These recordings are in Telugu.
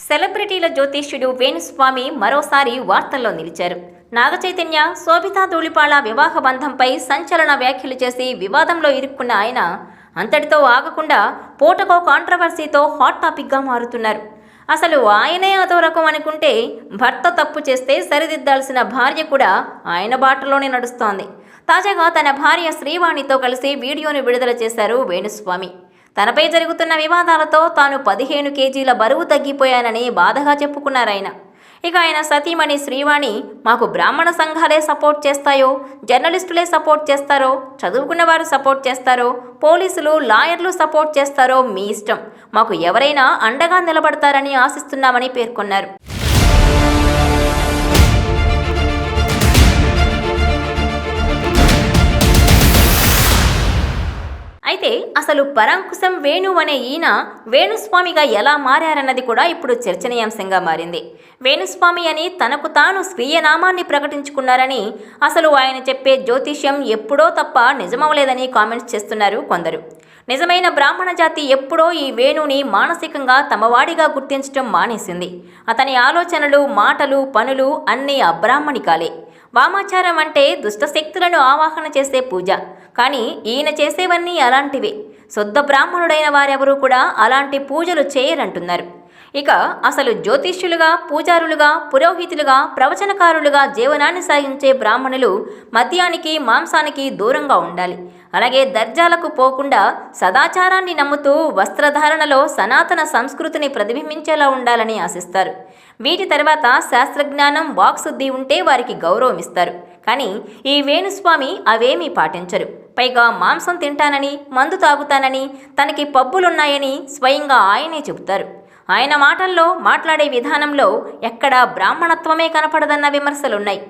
సెలబ్రిటీల జ్యోతిష్యుడు వేణుస్వామి మరోసారి వార్తల్లో నిలిచారు. నాగచైతన్య, శోభితా ధూళిపాళ వివాహ బంధంపై సంచలన వ్యాఖ్యలు చేసి వివాదంలో ఇరుక్కున్న ఆయన అంతటితో ఆగకుండా పూటకో కాంట్రవర్సీతో హాట్ టాపిక్గా మారుతున్నారు. అసలు ఆయనే అదో రకం అనుకుంటే భర్త తప్పు చేస్తే సరిదిద్దాల్సిన భార్య కూడా ఆయన బాటలోనే నడుస్తోంది. తాజాగా తన భార్య శ్రీవాణితో కలిసి వీడియోను విడుదల చేశారు వేణుస్వామి. తనపై జరుగుతున్న వివాదాలతో తాను 15 కేజీల బరువు తగ్గిపోయానని బాధగా చెప్పుకున్నారాయన. ఇక ఆయన సతీమణి శ్రీవాణి, మాకు బ్రాహ్మణ సంఘాలే సపోర్ట్ చేస్తాయో, జర్నలిస్టులే సపోర్ట్ చేస్తారో, చదువుకున్న వారు సపోర్ట్ చేస్తారో, పోలీసులు, లాయర్లు సపోర్ట్ చేస్తారో మీ ఇష్టం, మాకు ఎవరైనా అండగా నిలబడతారని ఆశిస్తున్నామని పేర్కొన్నారు. అయితే అసలు పరాంకుశం వేణు అనే ఈయన వేణుస్వామిగా ఎలా మారారన్నది కూడా ఇప్పుడు చర్చనీయాంశంగా మారింది. వేణుస్వామి అని తనకు తాను స్వీయ నామాన్ని ప్రకటించుకున్నారని, అసలు ఆయన చెప్పే జ్యోతిష్యం ఎప్పుడో తప్ప నిజమవలేదని కామెంట్స్ చేస్తున్నారు కొందరు. నిజమైన బ్రాహ్మణ జాతి ఎప్పుడో ఈ వేణుని మానసికంగా తమవాడిగా గుర్తించడం మానేసింది. అతని ఆలోచనలు, మాటలు, పనులు అన్నీ అబ్రాహ్మణికాలే. వామాచారం అంటే దుష్టశక్తులను ఆవాహన చేసే పూజ. కానీ ఈయన చేసేవన్నీ అలాంటివే. శుద్ధ బ్రాహ్మణుడైన వారెవరూ కూడా అలాంటి పూజలు చేయరంటున్నారు. ఇక అసలు జ్యోతిష్యులుగా, పూజారులుగా, పురోహితులుగా, ప్రవచనకారులుగా జీవనాన్ని సాగించే బ్రాహ్మణులు మద్యానికి, మాంసానికి దూరంగా ఉండాలి. అలాగే దర్జాలకు పోకుండా సదాచారాన్ని నమ్ముతూ వస్త్రధారణలో సనాతన సంస్కృతిని ప్రతిబింబించేలా ఉండాలని ఆశిస్తారు. వీటి తర్వాత శాస్త్రజ్ఞానం, వాక్శుద్ధి ఉంటే వారికి గౌరవం ఇస్తారు. కానీ ఈ వేణుస్వామి అవేమీ పాటించరు. పైగా మాంసం తింటానని, మందు తాగుతానని, తనకి పబ్బులున్నాయని స్వయంగా ఆయనే చెబుతారు. ఆయన మాటల్లో, మాట్లాడే విధానంలో ఎక్కడా బ్రాహ్మణత్వమే కనపడదన్న విమర్శలున్నాయి.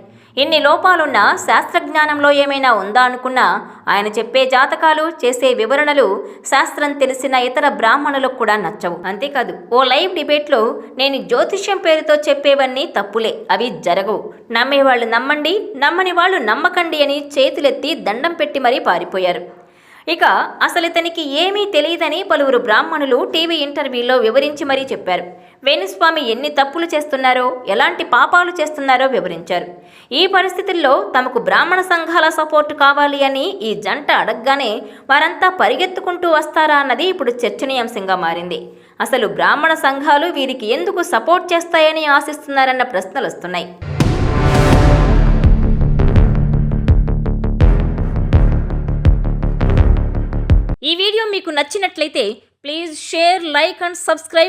ఇన్ని లోపాలున్నా శాస్త్రజ్ఞానంలో ఏమైనా ఉందా అనుకున్నా ఆయన చెప్పే జాతకాలు, చేసే వివరణలు శాస్త్రం తెలిసిన ఇతర బ్రాహ్మణులకు కూడా నచ్చవు. అంతేకాదు, ఓ లైవ్ డిబేట్లో నేను జ్యోతిష్యం పేరుతో చెప్పేవన్నీ తప్పులే, అవి జరగవు, నమ్మేవాళ్ళు నమ్మండి, నమ్మని వాళ్ళు నమ్మకండి అని చేతులెత్తి దండం పెట్టి మరీ పారిపోయారు. ఇక అసలు ఇతనికి ఏమీ తెలియదని పలువురు బ్రాహ్మణులు టీవీ ఇంటర్వ్యూలో వివరించి మరీ చెప్పారు. వేణుస్వామి ఎన్ని తప్పులు చేస్తున్నారో, ఎలాంటి పాపాలు చేస్తున్నారో వివరించారు. ఈ పరిస్థితుల్లో తమకు బ్రాహ్మణ సంఘాల సపోర్టు కావాలి అని ఈ జంట అడగగానే వారంతా పరిగెత్తుకుంటూ వస్తారా అన్నది ఇప్పుడు చర్చనీయాంశంగా మారింది. అసలు బ్రాహ్మణ సంఘాలు వీరికి ఎందుకు సపోర్ట్ చేస్తాయని ఆశిస్తున్నారన్న ప్రశ్నలు వస్తున్నాయి. ఈ వీడియో మీకు నచ్చినట్లయితే please share, like and subscribe.